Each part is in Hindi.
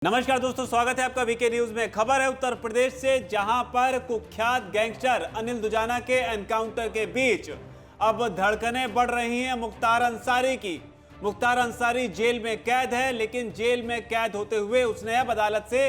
नमस्कार दोस्तों, स्वागत है आपका वीके न्यूज में। खबर है उत्तर प्रदेश से, जहां पर कुख्यात गैंगस्टर अनिल दुजाना के एनकाउंटर के बीच अब धड़कनें बढ़ रही हैं मुख्तार अंसारी की। मुख्तार अंसारी जेल में कैद है, लेकिन जेल में कैद होते हुए उसने अब अदालत से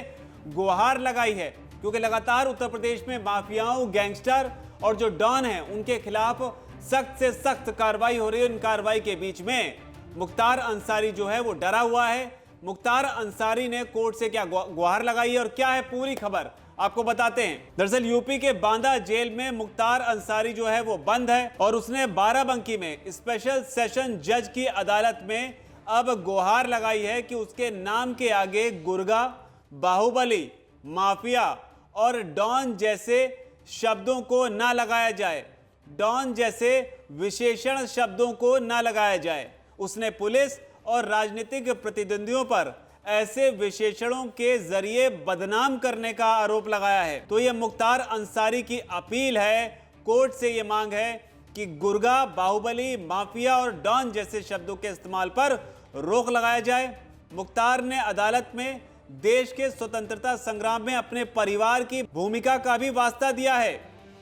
गुहार लगाई है, क्योंकि लगातार उत्तर प्रदेश में माफियाओं, गैंगस्टर और जो डॉन हैं उनके खिलाफ सख्त से सख्त कार्रवाई हो रही है। इन कार्रवाई के बीच में मुख्तार अंसारी जो है वो डरा हुआ है। मुख्तार अंसारी ने कोर्ट से क्या गुहार लगाई है और क्या है पूरी खबर आपको बताते हैं। दरअसल यूपी के बांदा जेल में मुख्तार अंसारी जो है वो बंद है और उसने बाराबंकी में स्पेशल सेशन जज की अदालत में अब गुहार लगाई है कि उसके नाम के आगे गुर्गा, बाहुबली, माफिया और डॉन जैसे शब्दों को ना लगाया जाए, डॉन जैसे विशेषण शब्दों को ना लगाया जाए। उसने पुलिस और राजनीतिक प्रतिद्वंदियों पर ऐसे विशेषणों के जरिए बदनाम करने का आरोप लगाया है। तो यह मुख्तार अंसारी की अपील है, कोर्ट से यह मांग है कि गुर्गा, बाहुबली, माफिया और डॉन जैसे शब्दों के इस्तेमाल पर रोक लगाया जाए। मुख्तार ने अदालत में देश के स्वतंत्रता संग्राम में अपने परिवार की भूमिका का भी वास्ता दिया है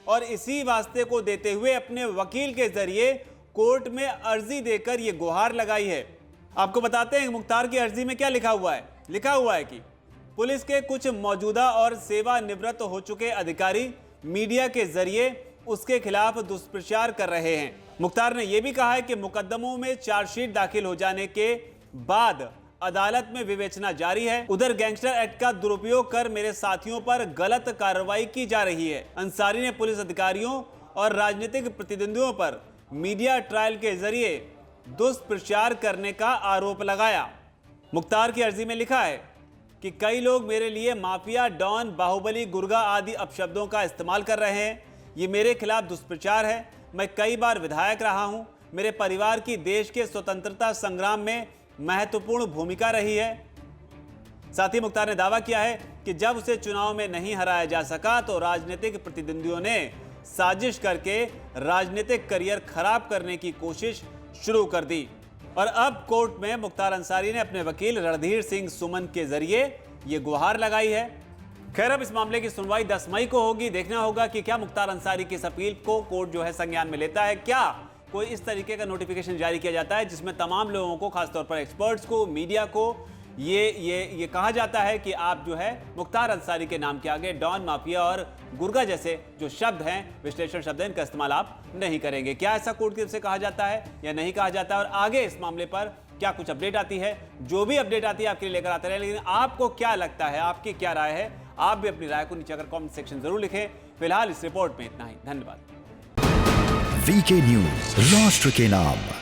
और इसी वास्ते को देते हुए अपने वकील के जरिए कोर्ट में अर्जी देकर यह गुहार लगाई है। आपको बताते हैं मुख्तार की अर्जी में क्या लिखा हुआ है। लिखा हुआ है कि पुलिस के कुछ मौजूदा और सेवानिवृत्त हो चुके अधिकारी मीडिया के जरिए उसके खिलाफ दुष्प्रचार कर रहे हैं। मुख्तार ने यह भी कहा है कि मुकदमों में चार्जशीट दाखिल हो जाने के बाद अदालत में विवेचना जारी है। उधर गैंगस्टर एक्ट का दुरुपयोग कर मेरे साथियों पर गलत कार्रवाई की जा रही है। अंसारी ने पुलिस अधिकारियों और राजनीतिक प्रतिद्वंदियों पर मीडिया ट्रायल के जरिए दुष्प्रचार करने का आरोप लगाया। मुख्तार की अर्जी में लिखा है कि कई लोग मेरे लिए माफिया, डॉन, बाहुबली, गुर्गा आदि अपशब्दों का इस्तेमाल कर रहे हैं। ये मेरे खिलाफ दुष्प्रचार है। मैं कई बार विधायक रहा हूं। मेरे परिवार की देश के स्वतंत्रता संग्राम में महत्वपूर्ण भूमिका रही है। साथ ही मुख्तार ने दावा किया है कि जब उसे चुनाव में नहीं हराया जा सका तो राजनीतिक प्रतिद्वंदियों ने साजिश करके राजनीतिक करियर खराब करने की कोशिश शुरू कर दी। और अब कोर्ट में मुख्तार अंसारी ने अपने वकील रणधीर सिंह सुमन के जरिए यह गुहार लगाई है। खैर, अब इस मामले की सुनवाई 10 मई को होगी। देखना होगा कि क्या मुख्तार अंसारी की इस अपील को कोर्ट जो है संज्ञान में लेता है। क्या कोई इस तरीके का नोटिफिकेशन जारी किया जाता है जिसमें तमाम लोगों को, खासतौर पर एक्सपर्ट्स को, मीडिया को ये कहा जाता है कि आप जो है मुख्तार अंसारी के नाम के आगे डॉन, माफिया और गुर्गा जैसे जो शब्द हैं, विश्लेषण शब्द हैं, इनका इस्तेमाल आप नहीं करेंगे। क्या ऐसा कोर्ट की तरफ से कहा जाता है या नहीं कहा जाता है, और आगे इस मामले पर क्या कुछ अपडेट आती है? जो भी अपडेट आती है आपके लिए लेकर आते रहे। लेकिन आपको क्या लगता है, आपकी क्या राय है? आप भी अपनी राय को नीचे अगर कॉमेंट सेक्शन जरूर लिखें। फिलहाल इस रिपोर्ट में इतना ही। धन्यवाद। वीके न्यूज, राष्ट्र के नाम।